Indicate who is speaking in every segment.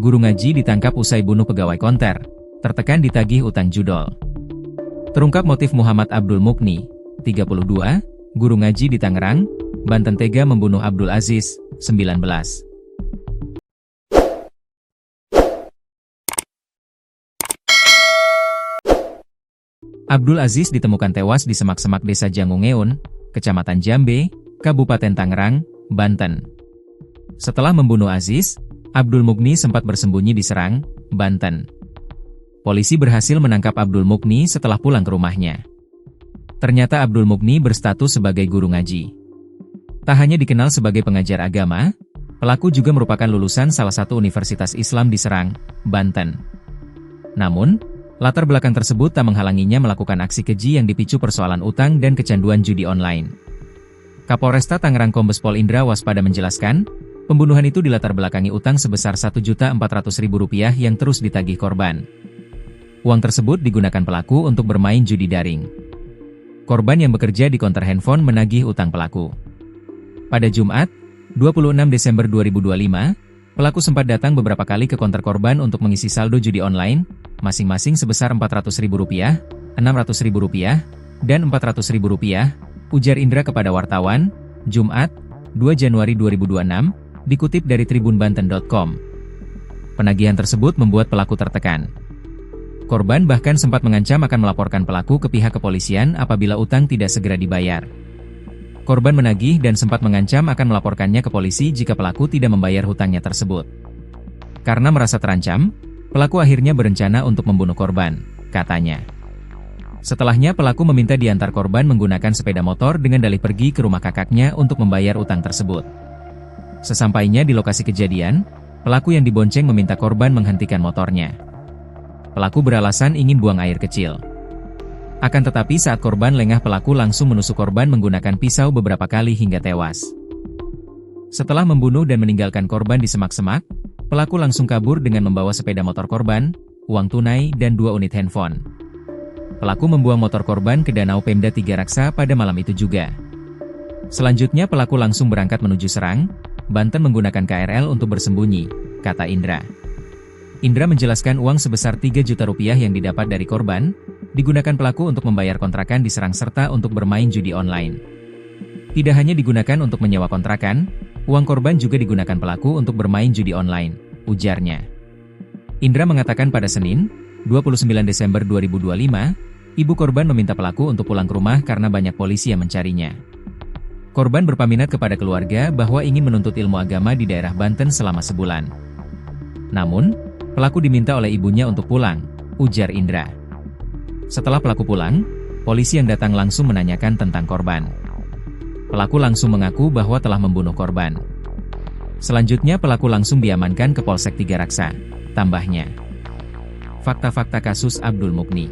Speaker 1: Guru ngaji ditangkap usai bunuh pegawai konter, tertekan ditagih utang judol. Terungkap motif Muhammad Abdul Mukni, 32, guru ngaji di Tangerang, Banten tega membunuh Abdul Aziz, 19. Abdul Aziz ditemukan tewas di semak-semak Desa Jangungeun, Kecamatan Jambe, Kabupaten Tangerang, Banten. Setelah membunuh Aziz, Abdul Mukni sempat bersembunyi di Serang, Banten. Polisi berhasil menangkap Abdul Mukni setelah pulang ke rumahnya. Ternyata Abdul Mukni berstatus sebagai guru ngaji. Tak hanya dikenal sebagai pengajar agama, pelaku juga merupakan lulusan salah satu universitas Islam di Serang, Banten. Namun, latar belakang tersebut tak menghalanginya melakukan aksi keji yang dipicu persoalan utang dan kecanduan judi online. Kapolresta Tangerang Kombes Pol Indra Waspada menjelaskan, pembunuhan itu dilatar belakangi utang sebesar Rp1.400.000 yang terus ditagih korban. Uang tersebut digunakan pelaku untuk bermain judi daring. Korban yang bekerja di konter handphone menagih utang pelaku. Pada Jumat, 26 Desember 2025, pelaku sempat datang beberapa kali ke konter korban untuk mengisi saldo judi online, masing-masing sebesar Rp400.000, Rp600.000, dan Rp400.000, ujar Indra kepada wartawan, Jumat, 2 Januari 2026, dikutip dari tribunbanten.com. Penagihan tersebut membuat pelaku tertekan. Korban bahkan sempat mengancam akan melaporkan pelaku ke pihak kepolisian apabila utang tidak segera dibayar. Korban menagih dan sempat mengancam akan melaporkannya ke polisi jika pelaku tidak membayar hutangnya tersebut. Karena merasa terancam, pelaku akhirnya berencana untuk membunuh korban, katanya. Setelahnya pelaku meminta diantar korban menggunakan sepeda motor dengan dalih pergi ke rumah kakaknya untuk membayar utang tersebut. Sesampainya di lokasi kejadian, pelaku yang dibonceng meminta korban menghentikan motornya. Pelaku beralasan ingin buang air kecil. Akan tetapi saat korban lengah, pelaku langsung menusuk korban menggunakan pisau beberapa kali hingga tewas. Setelah membunuh dan meninggalkan korban di semak-semak, pelaku langsung kabur dengan membawa sepeda motor korban, uang tunai, dan 2 unit handphone. Pelaku membuang motor korban ke Danau Pemda Tiga Raksa pada malam itu juga. Selanjutnya pelaku langsung berangkat menuju Serang, Banten menggunakan KRL untuk bersembunyi, kata Indra. Indra menjelaskan uang sebesar Rp3 juta yang didapat dari korban, digunakan pelaku untuk membayar kontrakan di Serang serta untuk bermain judi online. Tidak hanya digunakan untuk menyewa kontrakan, uang korban juga digunakan pelaku untuk bermain judi online, ujarnya. Indra mengatakan pada Senin, 29 Desember 2025, ibu korban meminta pelaku untuk pulang ke rumah karena banyak polisi yang mencarinya. Korban berpaminat kepada keluarga bahwa ingin menuntut ilmu agama di daerah Banten selama sebulan. Namun, pelaku diminta oleh ibunya untuk pulang, ujar Indra. Setelah pelaku pulang, polisi yang datang langsung menanyakan tentang korban. Pelaku langsung mengaku bahwa telah membunuh korban. Selanjutnya pelaku langsung diamankan ke Polsek Tiga Raksa, tambahnya. Fakta-fakta kasus Abdul Mukni.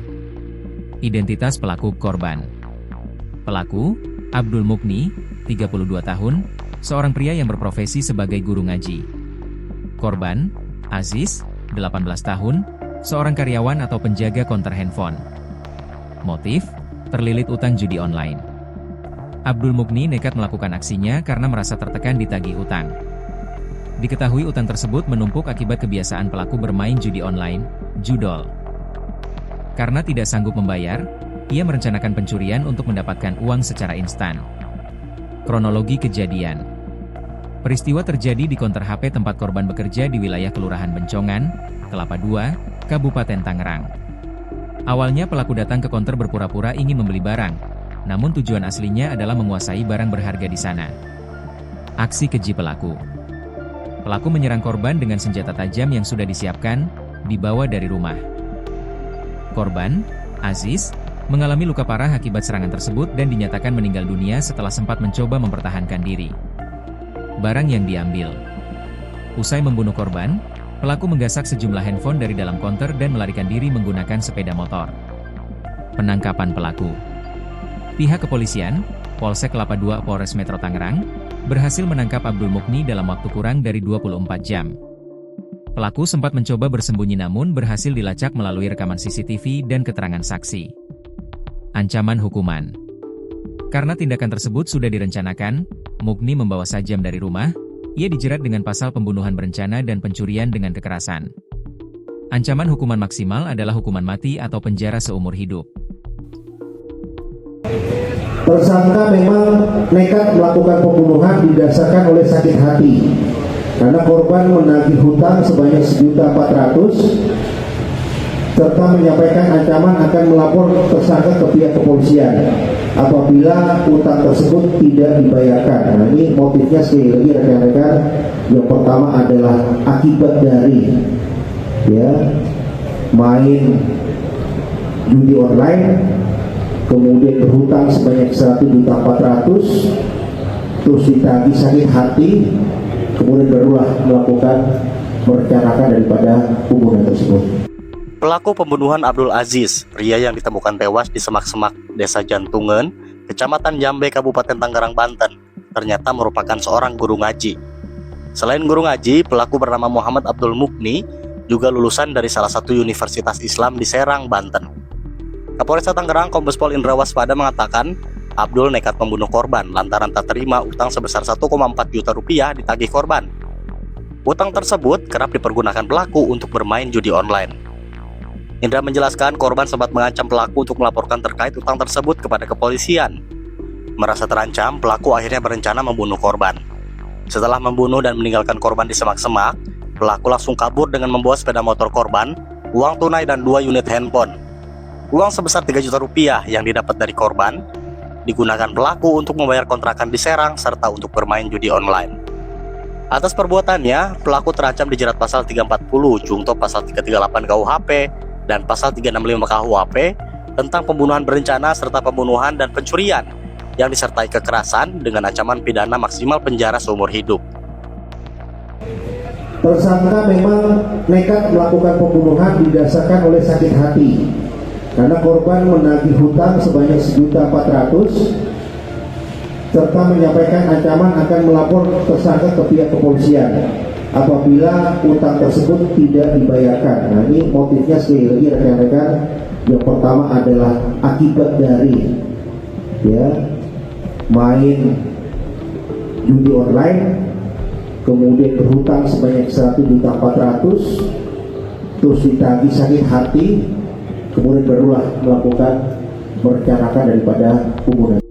Speaker 1: Identitas pelaku korban. Pelaku, Abdul Mukni, 32 tahun, seorang pria yang berprofesi sebagai guru ngaji. Korban, Aziz, 18 tahun, seorang karyawan atau penjaga konter handphone. Motif, terlilit utang judi online. Abdul Mukni nekat melakukan aksinya karena merasa tertekan ditagih utang. Diketahui utang tersebut menumpuk akibat kebiasaan pelaku bermain judi online, judol. Karena tidak sanggup membayar, ia merencanakan pencurian untuk mendapatkan uang secara instan. Kronologi kejadian. Peristiwa terjadi di konter HP tempat korban bekerja di wilayah Kelurahan Bencongan, Kelapa II, Kabupaten Tangerang. Awalnya pelaku datang ke konter berpura-pura ingin membeli barang, namun tujuan aslinya adalah menguasai barang berharga di sana. Aksi keji pelaku. Pelaku menyerang korban dengan senjata tajam yang sudah disiapkan, dibawa dari rumah. Korban, Aziz, mengalami luka parah akibat serangan tersebut dan dinyatakan meninggal dunia setelah sempat mencoba mempertahankan diri. Barang yang diambil. Usai membunuh korban, pelaku menggasak sejumlah handphone dari dalam konter dan melarikan diri menggunakan sepeda motor. Penangkapan pelaku. Pihak kepolisian, Polsek Kelapa II Polres Metro Tangerang, berhasil menangkap Abdul Mukni dalam waktu kurang dari 24 jam. Pelaku sempat mencoba bersembunyi namun berhasil dilacak melalui rekaman CCTV dan keterangan saksi. Ancaman hukuman. Karena tindakan tersebut sudah direncanakan, Mukni membawa sajam dari rumah, Ia dijerat dengan pasal pembunuhan berencana dan pencurian dengan kekerasan. Ancaman hukuman maksimal adalah hukuman mati atau penjara seumur hidup.
Speaker 2: Tersangka memang nekat melakukan pembunuhan didasarkan oleh sakit hati karena korban menagih hutang sebanyak 1.400.000 serta menyampaikan ancaman akan melapor tersangka ke pihak kepolisian apabila utang tersebut tidak dibayarkan. Nah, ini motifnya sekali lagi rekan-rekan, yang pertama adalah akibat dari main judi online, kemudian berhutang sebanyak 1.400.000, terus ditagih sakit hati, kemudian barulah merencanakan daripada pembunuhan tersebut.
Speaker 3: Pelaku pembunuhan Abdul Aziz, pria yang ditemukan tewas di semak-semak Desa Jantungan, Kecamatan Jambe, Kabupaten Tangerang, Banten, ternyata merupakan seorang guru ngaji. Selain guru ngaji, pelaku bernama Muhammad Abdul Mugni juga lulusan dari salah satu universitas Islam di Serang, Banten. Kapolresta Tangerang Kombes Pol Indra Waspada mengatakan, Abdul nekat membunuh korban lantaran tak terima utang sebesar 1,4 juta rupiah ditagih korban. Utang tersebut kerap dipergunakan pelaku untuk bermain judi online. Indra menjelaskan korban sempat mengancam pelaku untuk melaporkan terkait utang tersebut kepada kepolisian. Merasa terancam, pelaku akhirnya berencana membunuh korban. Setelah membunuh dan meninggalkan korban di semak-semak, pelaku langsung kabur dengan membawa sepeda motor korban, uang tunai dan 2 unit handphone. Uang sebesar 3 juta rupiah yang didapat dari korban digunakan pelaku untuk membayar kontrakan di Serang serta untuk bermain judi online. Atas perbuatannya, pelaku terancam dijerat pasal 340 junto pasal 338 KUHP dan pasal 365 KUHP tentang pembunuhan berencana serta pembunuhan dan pencurian yang disertai kekerasan dengan ancaman pidana maksimal penjara seumur hidup.
Speaker 2: Tersangka memang nekat melakukan pembunuhan didasarkan oleh sakit hati karena korban menagih hutang sebanyak 1.400.000 serta menyampaikan ancaman akan melapor tersangka ke pihak kepolisian apabila utang tersebut tidak dibayarkan. Nah, ini motifnya sekali lagi rekan-rekan, yang pertama adalah akibat dari main judi online, kemudian berhutang sebanyak 1.400.000, terus ditagih sakit hati, kemudian barulah merencanakan daripada pembunuhan.